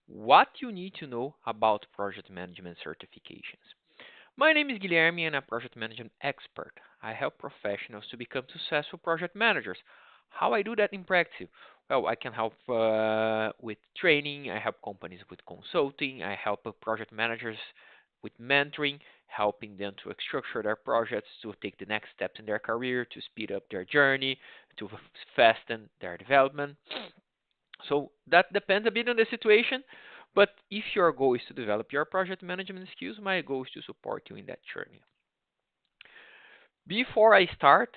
What you need to know about project management certifications. My name is Guilherme and I'm a project management expert. I help professionals to become successful project managers. How I do that in practice? Well, I can help with training, I help companies with consulting, I help project managers with mentoring, helping them to structure their projects, to take the next steps in their career, to speed up their journey, to fasten their development. So that depends a bit on the situation. But if your goal is to develop your project management skills, my goal is to support you in that journey. Before I start,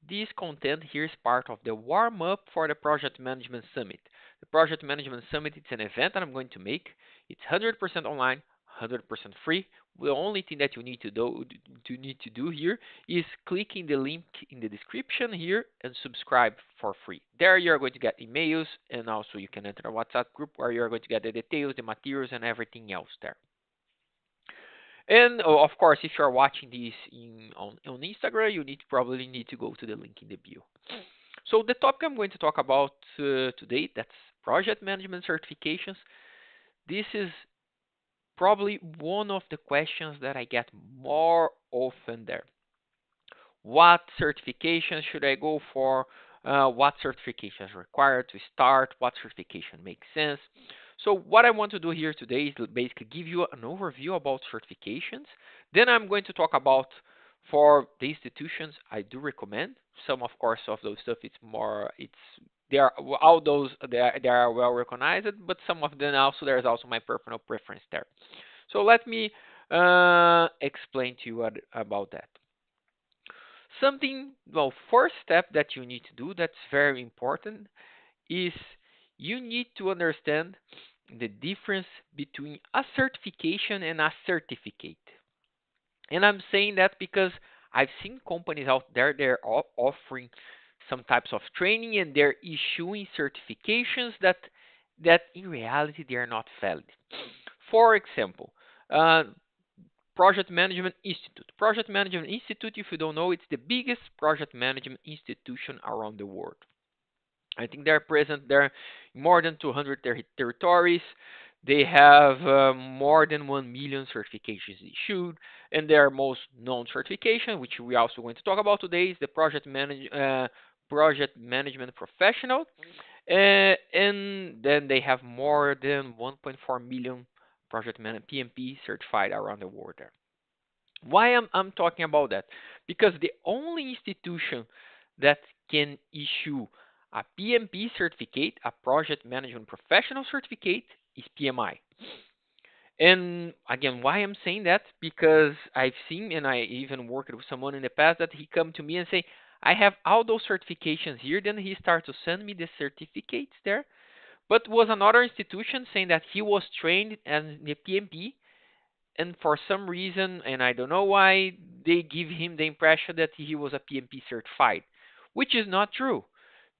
this content here is part of the warm up for the Project Management Summit. The Project Management Summit it's an event that I'm going to make. It's 100% online, 100% free. The only thing that you need to do here is clicking the link in the description here and subscribe for free. There you are going to get emails and also you can enter a WhatsApp group where you are going to get the details, the materials and everything else there. And of course, if you're watching this on Instagram, you probably need to go to the link in the bio. So the topic I'm going to talk about today, that's project management certifications. This is probably one of the questions that I get more often there. What certification should I go for? What certification is required to start? What certification makes sense? So what I want to do here today is basically give you an overview about certifications. Then I'm going to talk about for the institutions I do recommend. Some, of course, of those stuff they are all those they are well recognized, but some of them also there's also my personal preference there. So let me explain to you about that. Well, first step that you need to do that's very important is you need to understand the difference between a certification and a certificate. And I'm saying that because I've seen companies out there they're offering some types of training and they're issuing certifications that in reality they are not valid. For example, uh, Project Management Institute. Project Management Institute, if you don't know, it's the biggest project management institution around the world. I think they're present there in more than 200 territories. They have more than 1 million certifications issued, and their most known certification, which we also going to talk about today, is the Project Management Professional. And then they have more than 1.4 million project PMP certified around the world there. Why I'm talking about that? Because the only institution that can issue a PMP certificate, a project management professional certificate, is PMI. And again, why I'm saying that? Because I've seen and I even worked with someone in the past that he come to me and say, I have all those certifications here. Then he started to send me the certificates there. But was another institution saying that he was trained as the PMP and for some reason, and I don't know why, they give him the impression that he was a PMP certified, which is not true,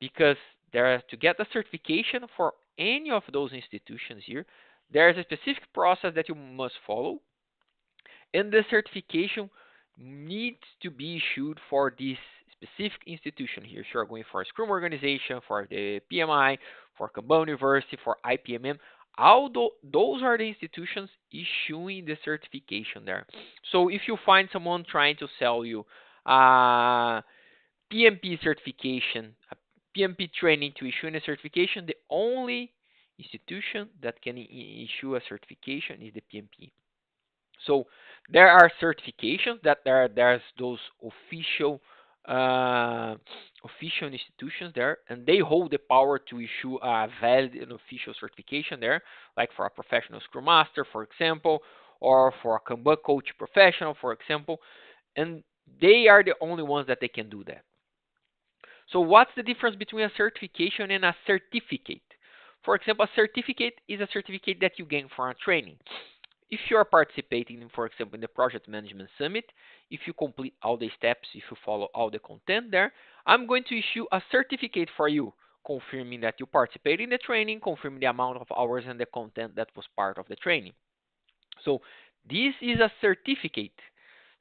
because there to get a certification for any of those institutions here, there is a specific process that you must follow, and the certification needs to be issued for this specific institution here. If you're going for a Scrum organization, for the PMI, for Kanban University, for IPMM, all those are the institutions issuing the certification there. So if you find someone trying to sell you a PMP certification, a PMP training to issue a certification, the only institution that can issue a certification is the PMP. So there are certifications that there's those uh, official institutions there, and they hold the power to issue a valid and official certification there, like for a professional Scrum Master, for example, or for a Kanban coach professional, for example, and they are the only ones that they can do that. So what's the difference between a certification and a certificate? For example, a certificate is a certificate that you gain from a training. If you are participating, for example, in the Project Management Summit, if you complete all the steps, if you follow all the content there, I'm going to issue a certificate for you, confirming that you participated in the training, confirming the amount of hours and the content that was part of the training. So this is a certificate.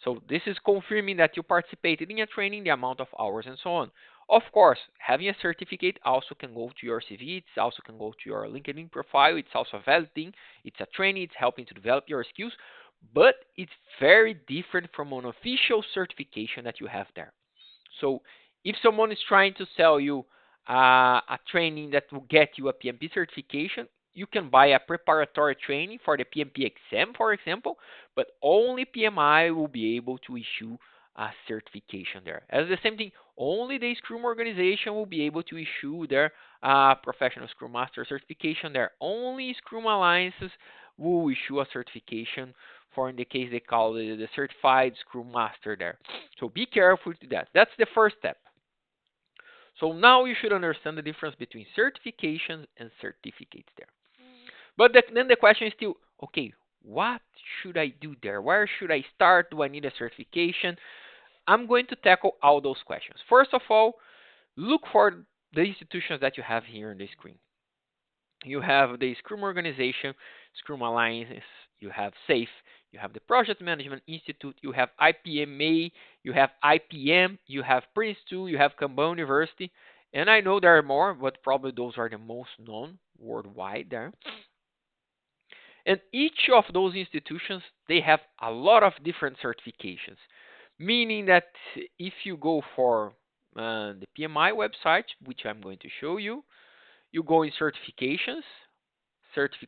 So this is confirming that you participated in a training, the amount of hours, and so on. Of course, having a certificate also can go to your CV, it also can go to your LinkedIn profile, it's also a valid thing, it's a training, it's helping to develop your skills, but it's very different from an official certification that you have there. So if someone is trying to sell you a training that will get you a PMP certification, you can buy a preparatory training for the PMP exam, for example, but only PMI will be able to issue a certification there. As the same thing, only the Scrum organization will be able to issue their professional Scrum Master certification there. Only Scrum Alliances will issue a certification for, in the case they call it, the certified Scrum Master there. So be careful to that. That's the first step. So now you should understand the difference between certifications and certificates there. But then the question is still, okay, what should I do there? Where should I start? Do I need a certification? I'm going to tackle all those questions. First of all, look for the institutions that you have here on the screen. You have the Scrum Organization, Scrum Alliances, you have SAFe, you have the Project Management Institute, you have IPMA, you have IPM, you have Prince2, you have Kanban University, and I know there are more, but probably those are the most known worldwide there. And each of those institutions, they have a lot of different certifications, meaning that if you go for the PMI website, which I'm going to show you, you go in certifications,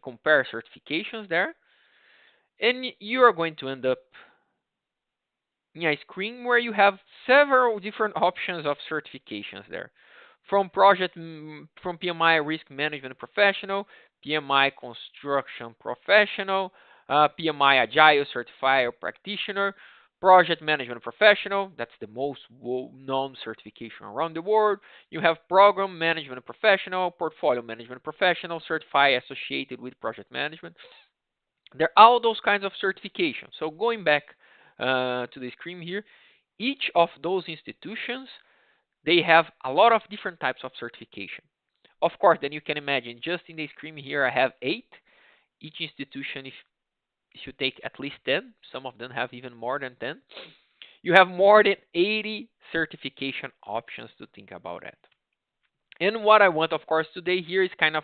compare certifications there, and you are going to end up in a screen where you have several different options of certifications there. From PMI Risk Management Professional, PMI Construction Professional, PMI Agile Certified Practitioner, Project Management Professional, that's the most known certification around the world. You have Program Management Professional, Portfolio Management Professional, Certified Associated with Project Management. There are all those kinds of certifications. So going back to the screen here, each of those institutions, they have a lot of different types of certification. Of course, then you can imagine just in the screen here I have 8. Each institution, if you take at least 10, some of them have even more than 10, you have more than 80 certification options to think about it. And what I want, of course, today here is kind of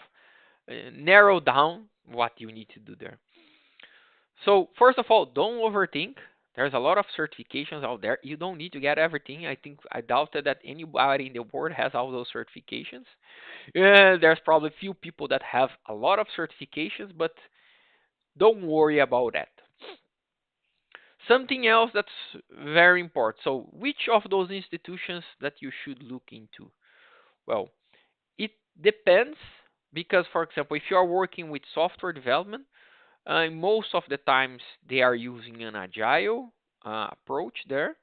narrow down what you need to do there. So first of all, don't overthink. There's a lot of certifications out there. You don't need to get everything. I doubted that anybody in the world has all those certifications. There's probably few people that have a lot of certifications, but don't worry about that. Something else that's very important. So which of those institutions that you should look into? Well, it depends because, for example, if you are working with software development, most of the times they are using an agile approach there.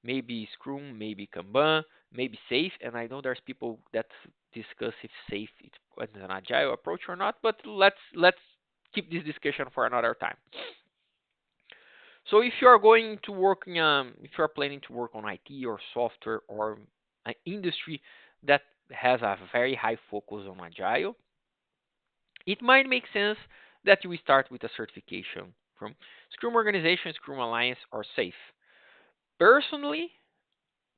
Maybe Scrum, maybe Kanban, maybe SAFe. And I know there's people that discuss if SAFe is an agile approach or not. But let's keep this discussion for another time. So if you are going to work if you are planning to work on IT or software or an industry that has a very high focus on agile, it might make sense that you start with a certification from Scrum Organization, Scrum Alliance, or SAFe. Personally,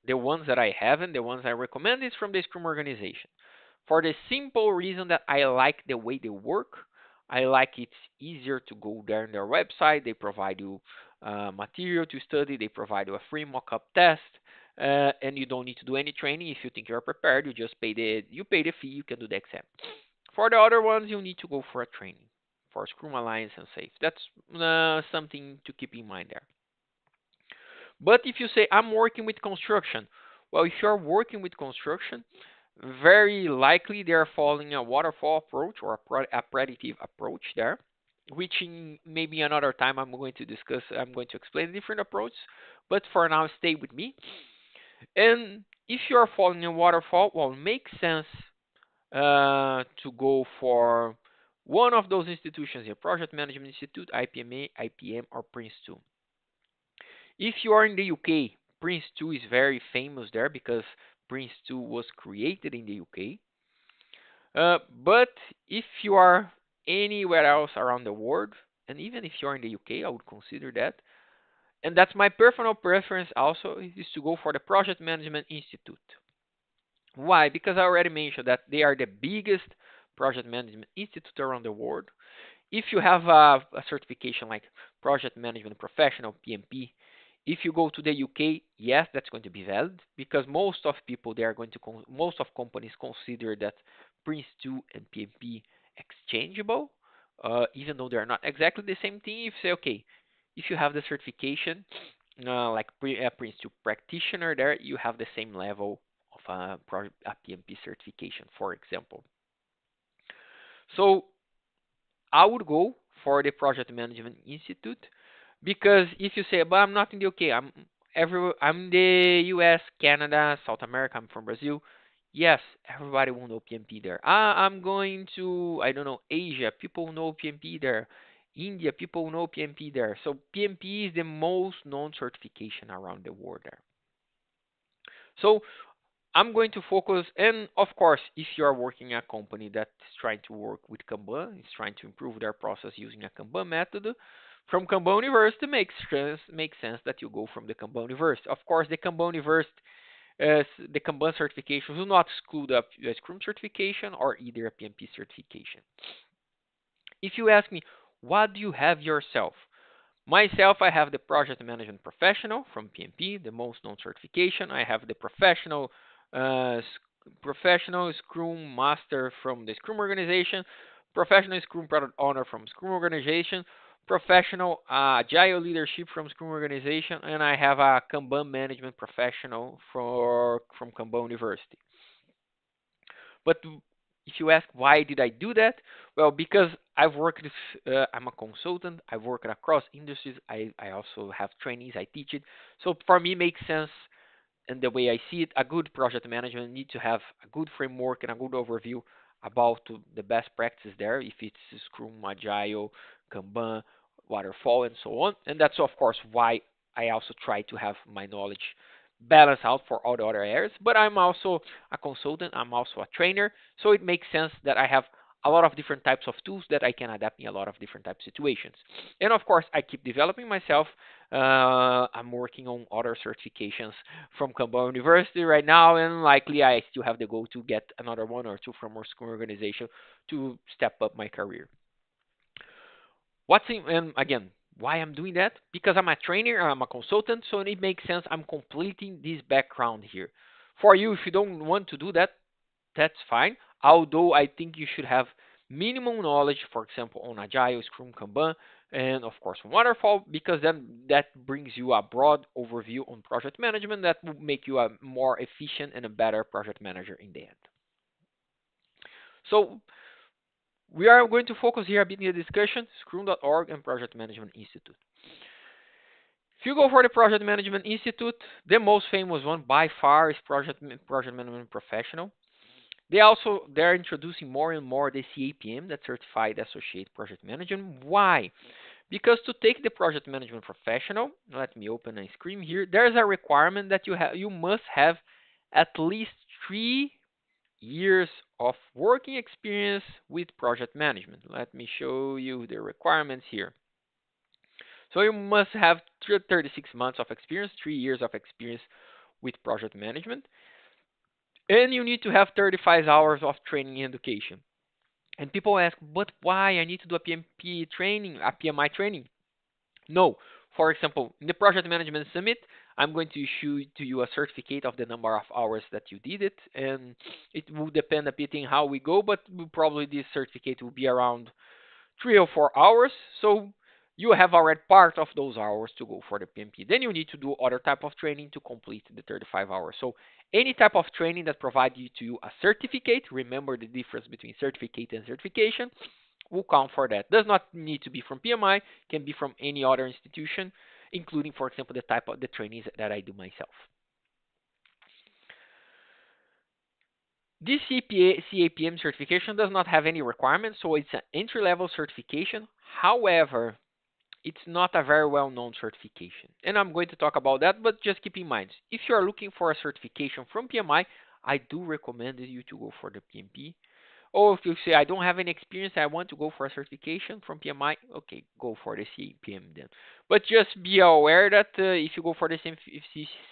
the ones that I have and the ones I recommend is from the Scrum Organization. For the simple reason that I like the way they work. I like it's easier to go there on their website. They provide you material to study. They provide you a free mock-up test, and you don't need to do any training. If you think you're prepared, you just pay the fee. You can do the exam. For the other ones, you need to go for a training for Scrum Alliance and SAFe. That's something to keep in mind there. But if you say I'm working with construction, well, if you're working with construction, very likely they are following a waterfall approach or a predictive approach there, which in maybe another time I'm going to discuss. I'm going to explain different approaches, but for now, stay with me. And if you are following a waterfall, well, it makes sense to go for one of those institutions here: Project Management Institute, IPMA, IPM, or Prince2. If you are in the UK, Prince2 is very famous there because Prince2 was created in the UK. But if you are anywhere else around the world, and even if you're in the UK, I would consider that. And that's my personal preference also, is to go for the Project Management Institute. Why? Because I already mentioned that they are the biggest project management institute around the world. If you have a certification like project management professional PMP, if you go to the UK, yes, that's going to be valid because most of people they are going to most of companies consider that Prince 2 and PMP exchangeable, even though they are not exactly the same thing. If you say okay, if you have the certification like Prince 2 practitioner, there you have the same level of a PMP certification, for example. So I would go for the Project Management Institute because if you say, but I'm not in the UK, I'm in the US, Canada, South America, I'm from Brazil. Yes, everybody will know PMP there. I'm going to, I don't know, Asia, people know PMP there. India, people know PMP there. So PMP is the most known certification around the world there. So I'm going to focus, and of course, if you are working in a company that's trying to work with Kanban, is trying to improve their process using a Kanban method, from Kanban University makes sense that you go from the Kanban University. Of course, the Kanban University, the Kanban certification will not exclude a Scrum certification or either a PMP certification. If you ask me, what do you have yourself? Myself, I have the Project Management Professional from PMP, the most known certification. I have the uh, Professional Scrum Master from the Scrum Organization, Professional Scrum Product Owner from Scrum Organization, Professional Agile Leadership from Scrum Organization, and I have a Kanban Management Professional from Kanban University. But if you ask why did I do that, well, because I've worked. I'm a consultant. I've worked across industries. I also have trainees. I teach it. So for me, it makes sense. And the way I see it, a good project management needs to have a good framework and a good overview about the best practices there. If it's Scrum, Agile, Kanban, Waterfall, and so on. And that's of course why I also try to have my knowledge balance out for all the other areas. But I'm also a consultant. I'm also a trainer. So it makes sense that I have a lot of different types of tools that I can adapt in a lot of different types of situations. And of course, I keep developing myself. I'm working on other certifications from Kanban University right now, and likely I still have the goal to get another one or two from our school organization to step up my career. And again, why I'm doing that? Because I'm a trainer, I'm a consultant, so it makes sense. I'm completing this background here. For you, if you don't want to do that, that's fine. Although I think you should have minimum knowledge, for example, on Agile, Scrum, Kanban, and of course on Waterfall, because then that brings you a broad overview on project management that will make you a more efficient and a better project manager in the end. So we are going to focus here a bit in the discussion, Scrum.org and Project Management Institute. If you go for the Project Management Institute, the most famous one by far is Project Management Professional. They're introducing more and more the CAPM, that Certified Associate Project Management. Why? Because to take the project management professional, let me open a screen here. There's a requirement that you must have at least 3 years of working experience with project management. Let me show you the requirements here. So you must have 36 months of experience, 3 years of experience with project management, and you need to have 35 hours of training and education. And people ask, but why I need to do a PMP training, a PMI training? No. For example, in the Project Management Summit, I'm going to issue to you a certificate of the number of hours that you did it, and it will depend a bit in how we go, but probably this certificate will be around 3 or 4 hours. So you have already part of those hours to go for the PMP. Then you need to do other type of training to complete the 35 hours. So any type of training that provides you to a certificate, remember the difference between certificate and certification, will count for that. Does not need to be from PMI, can be from any other institution, including, for example, the type of the trainings that I do myself. This CAPM certification does not have any requirements, so it's an entry-level certification. However, it's not a very well-known certification. And I'm going to talk about that, but just keep in mind, if you are looking for a certification from PMI, I do recommend you to go for the PMP. Or if you say, I don't have any experience, I want to go for a certification from PMI, okay, go for the CAPM then. But just be aware that if you go for the same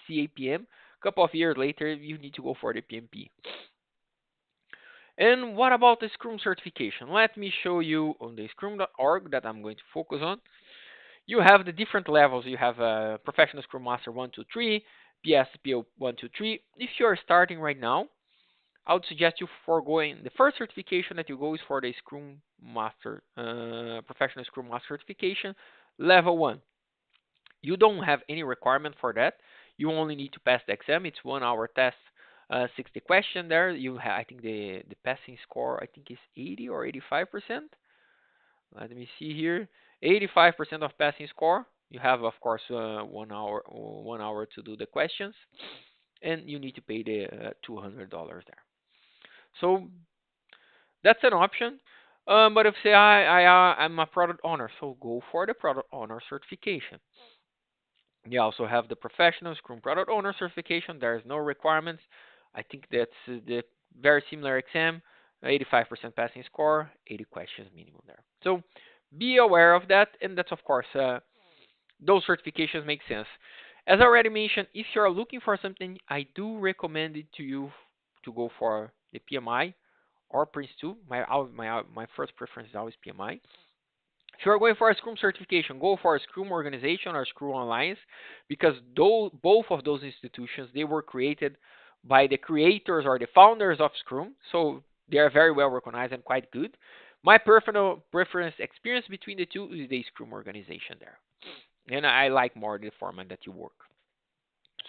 CAPM, couple of years later, you need to go for the PMP. And what about the Scrum certification? Let me show you on the Scrum.org that I'm going to focus on. You have the different levels. You have Professional Scrum Master 1, 2, 3, PSPO 1, 2, 3. If you are starting right now, I would suggest you foregoing the first certification that you go is for the Scrum Master, Professional Scrum Master certification, level 1. You don't have any requirement for that. You only need to pass the exam. It's 1 hour test, 60 question there. I think the passing score I think is 80 or 85%. Let me see here. 85% of passing score. You have of course 1 hour to do the questions, and you need to pay the $200 there. So that's an option. But if say I'm a product owner, so go for the product owner certification. You also have the professional Scrum product owner certification. There is no requirements. I think that's the very similar exam, 85% passing score, 80 questions minimum there. So be aware of that, and that's of course those certifications make sense. As I already mentioned, if you are looking for something, I do recommend it to you to go for the PMI or Prince2. My first preference is always PMI. If you're going for a Scrum certification, go for a Scrum organization or Scrum Alliance, because both of those institutions, they were created by the creators or the founders of Scrum, so they are very well recognized and quite good. My personal preference experience between the two is the Scrum organization there, and I like more the format that you work.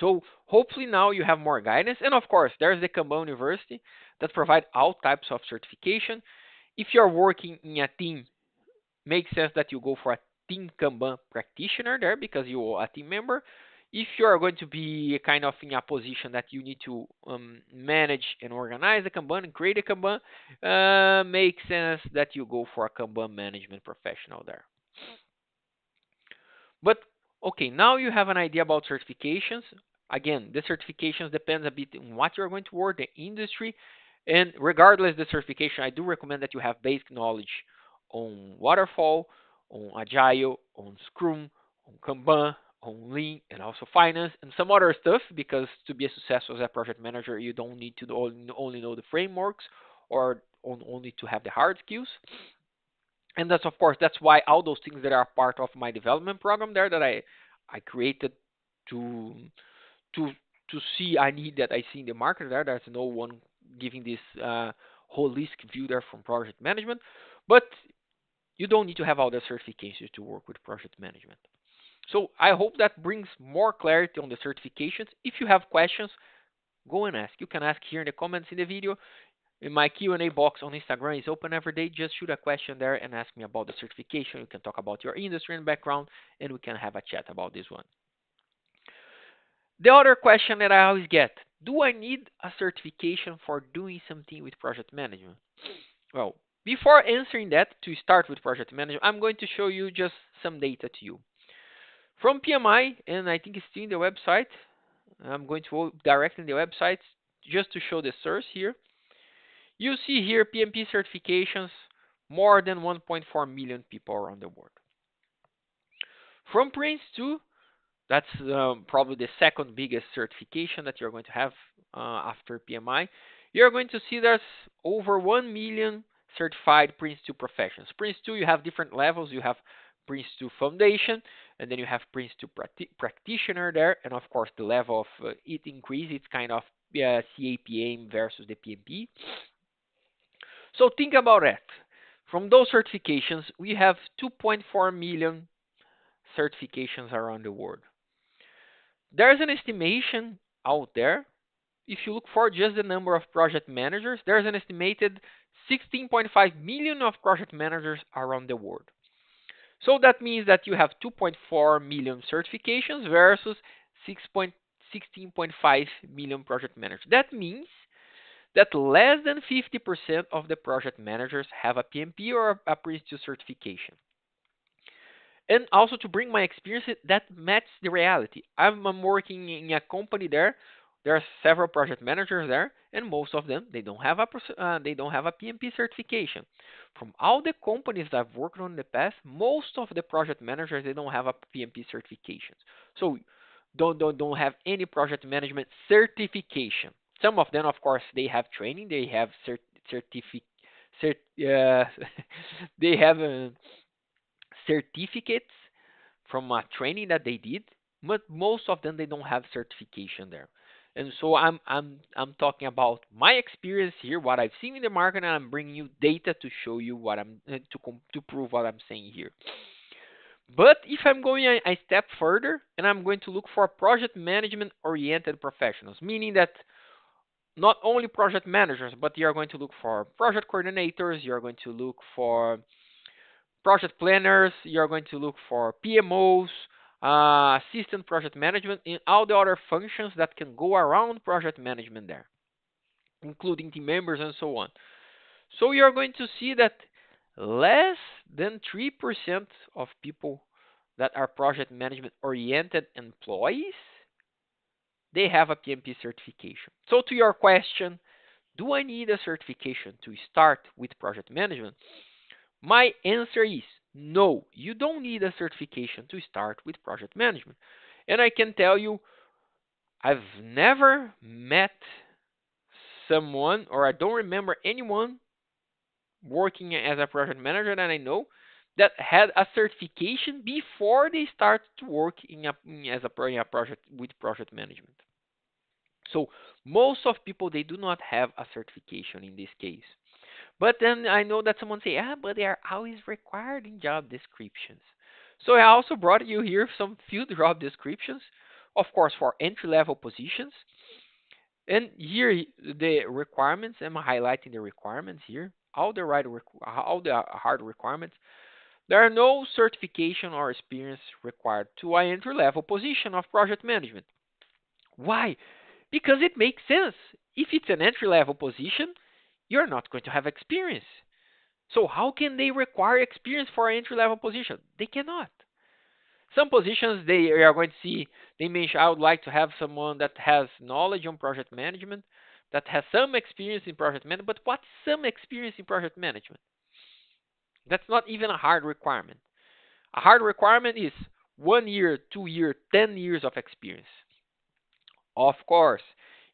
So hopefully now you have more guidance, and of course there's the Kanban University that provide all types of certification. If you're working in a team, makes sense that you go for a team Kanban practitioner there because you are a team member. If you are going to be kind of in a position that you need to manage and organize the Kanban and create a Kanban, makes sense that you go for a Kanban management professional there. But okay, now you have an idea about certifications. Again, the certifications depends a bit on what you're going to work, the industry, and regardless the certification, I do recommend that you have basic knowledge on waterfall, on agile, on Scrum, on Kanban, on Lean, and also finance and some other stuff. Because to be a successful as a project manager, you don't need to only know the frameworks or only to have the hard skills. And that's of course that's why all those things that are part of my development program there that I created to to to see I need that I see in the market there. There's no one giving this holistic view there from project management, but you don't need to have all the certifications to work with project management. So I hope that brings more clarity on the certifications. If you have questions, go and ask. You can ask here in the comments in the video. In my Q&A box on Instagram is open every day. Just shoot a question there and ask me about the certification. You can talk about your industry and background, and we can have a chat about this one. The other question that I always get, do I need a certification for doing something with project management? Well, before answering that, to start with project management, I'm going to show you just some data to you. From PMI, and I think it's still in the website, I'm going to go directly in the website just to show the source here. You see here PMP certifications, more than 1.4 million people around the world. From Prince2, that's probably the second biggest certification that you're going to have after PMI. You're going to see there's over 1 million certified Prince2 professionals. Prince2, you have different levels. You have Prince2 Foundation, and then you have Prince2 Practitioner there. And of course, the level of it increase. It's kind of CAPM versus the PMP. So think about that. From those certifications, we have 2.4 million certifications around the world. There's an estimation out there. If you look for just the number of project managers, there's an estimated 16.5 million of project managers around the world. So that means that you have 2.4 million certifications versus 16.5 million project managers. That means that less than 50% of the project managers have a PMP or a Prince2 certification. And also to bring my experience, that matches the reality. I'm working in a company there. There are several project managers there, and most of them they don't have a PMP certification. From all the companies I've worked on in the past, most of the project managers they don't have a PMP certifications. So don't have any project management certification. Some of them, of course, they have training, they have certificate, cert, uh, they have certificates from a training that they did, but most of them they don't have certification there. And so I'm talking about my experience here, what I've seen in the market, and I'm bringing you data to show you what I'm to prove what I'm saying here. But if I'm going a step further and I'm going to look for project management oriented professionals, meaning that not only project managers, but you're going to look for project coordinators, you're going to look for project planners, you're going to look for PMOs, assistant project management, and all the other functions that can go around project management there, including team members and so on. So you're going to see that less than 3% of people that are project management oriented employees, they have a PMP certification. So to your question, do I need a certification to start with project management? My answer is no, you don't need a certification to start with project management. And I can tell you, I've never met someone, or I don't remember anyone working as a project manager that I know that had a certification before they start to work as a project with project management. So most of people they do not have a certification in this case. But then I know that someone say, ah, but they are always required in job descriptions. So I also brought you here some few job descriptions, of course, for entry level positions. And here the requirements. I'm highlighting the requirements here. All the hard requirements. There are no certification or experience required to an entry level position of project management. Why? Because it makes sense. If it's an entry level position, you're not going to have experience. So how can they require experience for an entry level position? They cannot. Some positions they are going to see they mention I would like to have someone that has knowledge on project management, that has some experience in project management. But what's some experience in project management? That's not even a hard requirement. A hard requirement is 1 year, 2 year, 10 years of experience. Of course,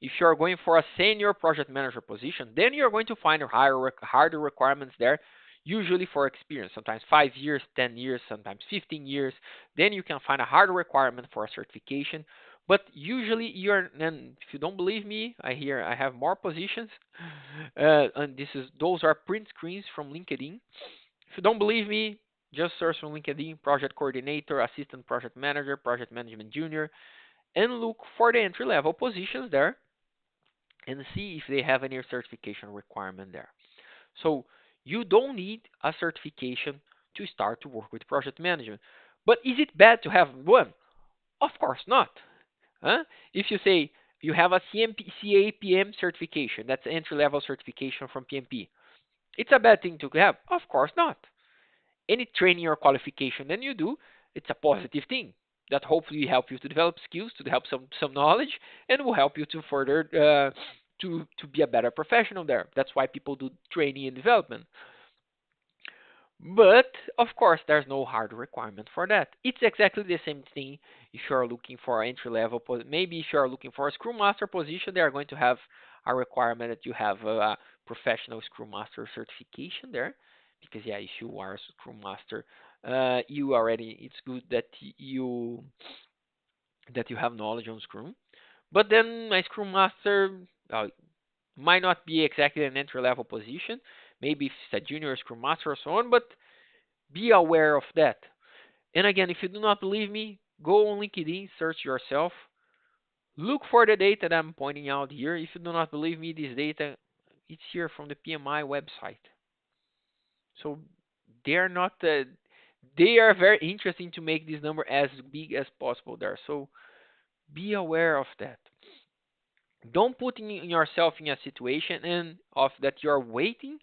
if you're going for a senior project manager position, then you're going to find harder requirements there, usually for experience, sometimes 5 years, 10 years, sometimes 15 years. Then you can find a harder requirement for a certification. But usually and if you don't believe me, I have more positions, and those are print screens from LinkedIn. If you don't believe me, just search on LinkedIn project coordinator, assistant project manager, project management junior, and look for the entry level positions there and see if they have any certification requirement there. So you don't need a certification to start to work with project management. But is it bad to have one? Of course not. Huh? If you say you have a CAPM certification, that's entry level certification from PMP, it's a bad thing to have? Of course not. Any training or qualification that you do, it's a positive thing that hopefully help you to develop skills, to help some knowledge, and will help you to further to be a better professional there. That's why people do training and development. But of course, there's no hard requirement for that. It's exactly the same thing if you are looking for entry level. Maybe if you are looking for a Scrum Master position, they are going to have a requirement that you have a professional Scrum Master certification there. Because yeah, if you are a Scrum Master, you already it's good that you have knowledge on Scrum. But then a Scrum Master uh, might not be exactly an entry level position. Maybe if it's a junior Scrum Master or so on, but be aware of that. And again, if you do not believe me, go on LinkedIn, search yourself, look for the data that I'm pointing out here. If you do not believe me, this data it's here from the PMI website. So they are not they are very interesting to make this number as big as possible there. So be aware of that. Don't put yourself in a situation and of that you're waiting.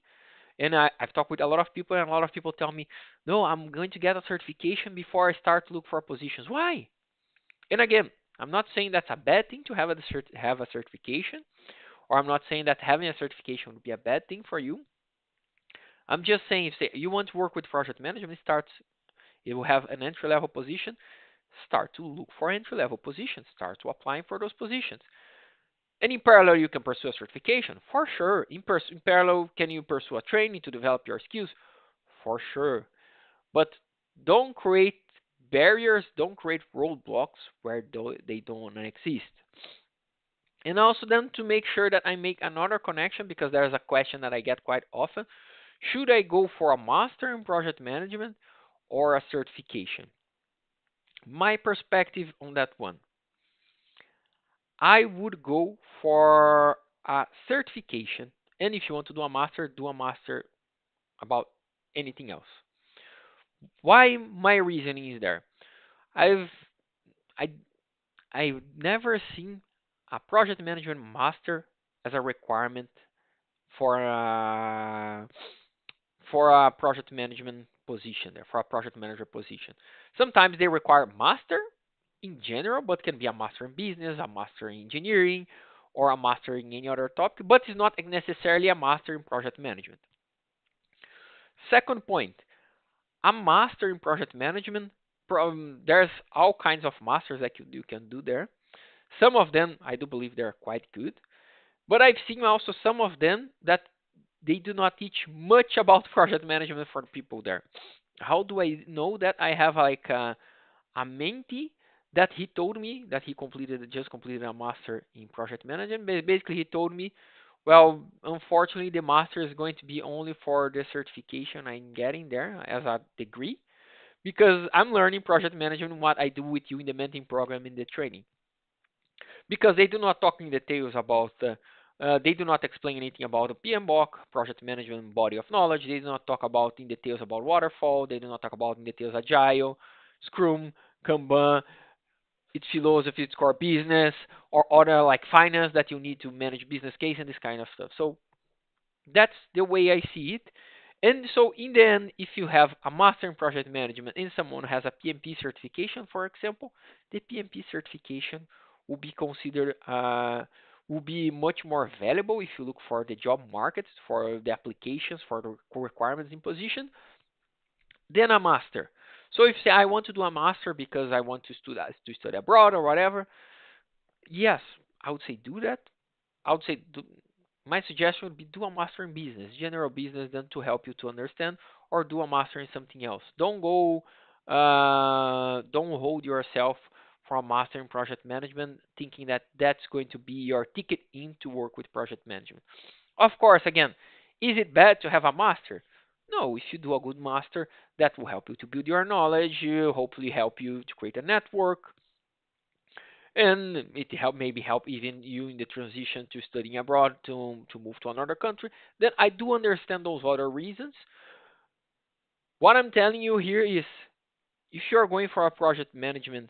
And I've talked with a lot of people, and a lot of people tell me, "No, I'm going to get a certification before I start to look for positions." Why? And again, I'm not saying that's a bad thing to have a certification, or I'm not saying that having a certification would be a bad thing for you. I'm just saying if you want to work with project management, it will have an entry level position. start to look for entry-level positions, start to applying for those positions. And in parallel, you can pursue a certification, for sure. In parallel, can you pursue a training to develop your skills? For sure. But don't create barriers, don't create roadblocks where they don't exist. And also then to make sure that I make another connection, because there's a question that I get quite often. Should I go for a master in project management or a certification? My perspective on that one, I would go for a certification. And if you want to do a master about anything else. Why my reasoning is there? I've I I've never seen a project management master as a requirement for a project management position there, for a project manager position. Sometimes they require master in general, but can be a master in business, a master in engineering, or a master in any other topic, but it's not necessarily a master in project management. Second point, a master in project management, there's all kinds of masters that you can do there. Some of them, I do believe they're quite good, but I've seen also some of them that they do not teach much about project management for the people there. How do I know that? I have like a mentee that he told me that he just completed a master in project management. Basically, he told me, well, unfortunately, the master is going to be only for the certification I'm getting there as a degree, because I'm learning project management what I do with you in the mentoring program in the training. Because they do not talk in details about they do not explain anything about the PMBOK, project management body of knowledge. They do not talk about in details about waterfall. They do not talk about in details agile, Scrum, Kanban, its philosophy, its core business, or other like finance that you need to manage business case and this kind of stuff. So that's the way I see it. And so in the end, if you have a master in project management and someone has a PMP certification, for example, the PMP certification will be considered will be much more valuable if you look for the job markets, for the applications, for the requirements in position, than a master. So if say I want to do a master because I want to study abroad or whatever, yes, I would say do that. I would say my suggestion would be do a master in business, general business, then to help you to understand, or do a master in something else. Don't hold yourself for a master in project management, thinking that that's going to be your ticket in to work with project management. Of course, again, is it bad to have a master? No, if you do a good master, that will help you to build your knowledge, hopefully help you to create a network, and it maybe help even you in the transition to studying abroad to move to another country. Then I do understand those other reasons. What I'm telling you here is, if you are going for a project management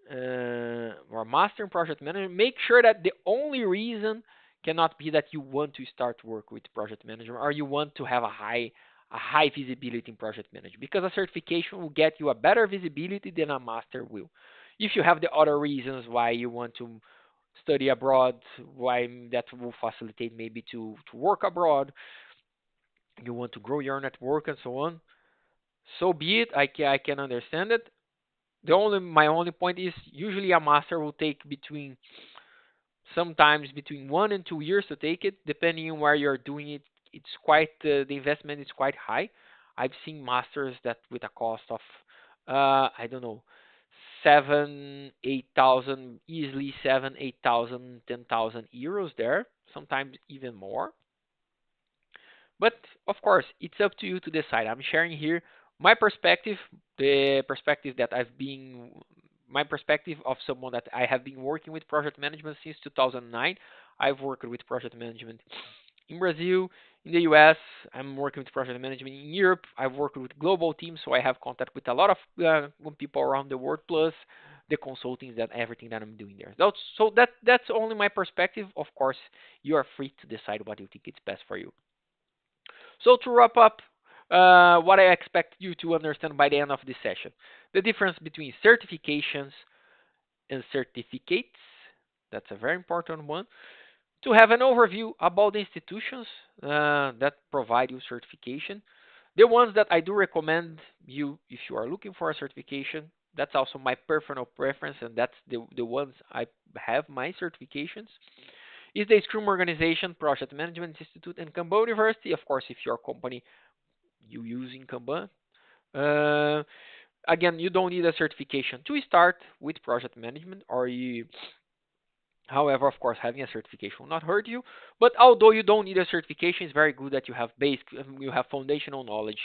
or a master in project management, make sure that the only reason cannot be that you want to start work with project management or you want to have a high visibility in project management, because a certification will get you a better visibility than a master will. If you have the other reasons why you want to study abroad, why that will facilitate maybe to work abroad, you want to grow your network and so on, so be it. I can understand it. My only point is, usually a master will take sometimes between 1 and 2 years to take it, depending on where you're doing it. It's quite the investment is quite high. I've seen masters that with a cost of I don't know, 7, 8 thousand, easily 7, 8 thousand, 10,000 euros there, sometimes even more. But of course, it's up to you to decide. I'm sharing here my perspective, the perspective that my perspective of someone that I have been working with project management since 2009. I've worked with project management in Brazil, in the US. I'm working with project management in Europe. I've worked with global teams, so I have contact with a lot of people around the world, plus the consulting, that everything that I'm doing there. That's only my perspective. Of course, you are free to decide what you think is best for you. So to wrap up, what I expect you to understand by the end of this session, the difference between certifications and certificates. That's a very important one. To have an overview about the institutions that provide you certification. The ones that I do recommend you, if you are looking for a certification, That's also my personal preference, and that's the ones I have my certifications. Is the Scrum Organization, Project Management Institute, and Kanban University. Of course, if your company you using Kanban. Uh, Again, you don't need a certification to start with project management, or you, however, of course, having a certification will not hurt you. But although you don't need a certification, it's very good that you have basic, you have foundational knowledge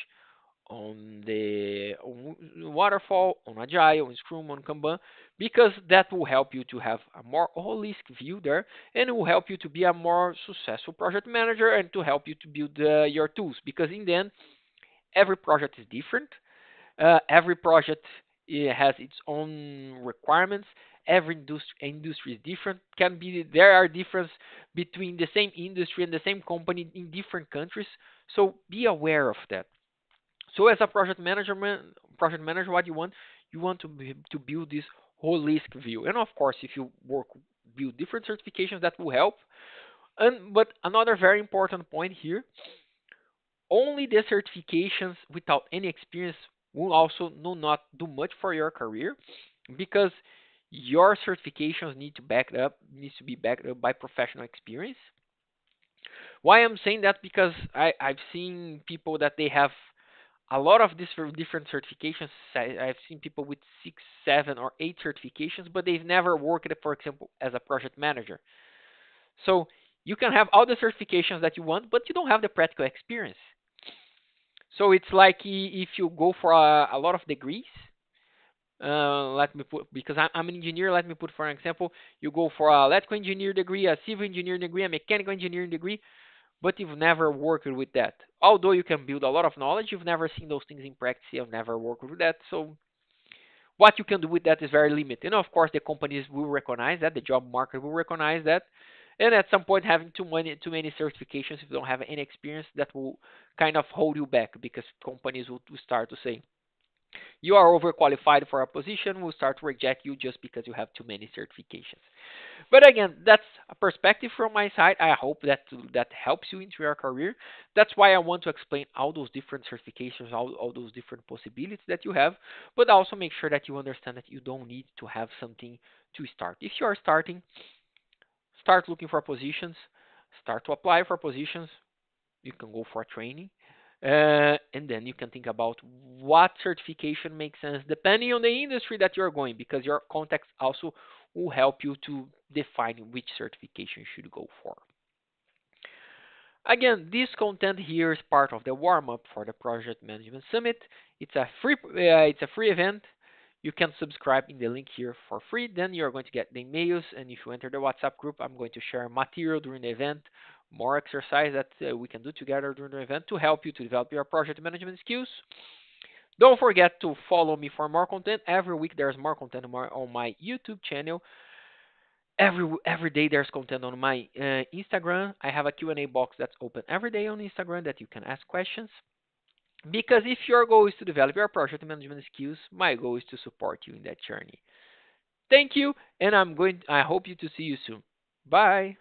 on the on waterfall, on agile, on Scrum, on Kanban, because that will help you to have a more holistic view there, and it will help you to be a more successful project manager and to help you to build your tools. Because in the end, every project is different. Every project has its own requirements. Every industry is different. Can be there are differences between the same industry and the same company in different countries. So be aware of that. So as a project manager, what you want to build this holistic view. And of course, if you work build different certifications, that will help. And but another very important point here, only the certifications without any experience will also not do much for your career, because your certifications needs to be backed up by professional experience. Why I'm saying that, because I've seen people that they have a lot of these different certifications. I've seen people with 6, 7, or 8 certifications, but they've never worked, for example, as a project manager. So you can have all the certifications that you want, but you don't have the practical experience. So it's like if you go for a lot of degrees. Let me put, because I'm an engineer. Let me put for an example. You go for a electrical engineer degree, a civil engineering degree, a mechanical engineering degree, but you've never worked with that. Although you can build a lot of knowledge, you've never seen those things in practice. You've never worked with that. So what you can do with that is very limited. And of course, the companies will recognize that. The job market will recognize that. And at some point, having too many certifications, if you don't have any experience, that will kind of hold you back, because companies will start to say you are overqualified for a position. Will start to reject you just because you have too many certifications. But again, that's a perspective from my side. I hope that helps you into your career. That's why I want to explain all those different certifications, all those different possibilities that you have, but also make sure that you understand that you don't need to have something to start. If you are starting, start looking for positions, start to apply for positions. You can go for training. And then you can think about what certification makes sense depending on the industry that you're going, because your context also will help you to define which certification you should go for. Again, this content here is part of the warm up for the Project Management Summit. It's a free event. You can subscribe in the link here for free. Then you're going to get the emails, and if you enter the WhatsApp group, I'm going to share material during the event, more exercise that we can do together during the event to help you to develop your project management skills. Don't forget to follow me for more content. Every week there's more content on my YouTube channel. Every day there's content on my Instagram. I have a Q&A box that's open every day on Instagram that you can ask questions. Because if your goal is to develop your project management skills, my goal is to support you in that journey. Thank you, and I hope you to see you soon. Bye.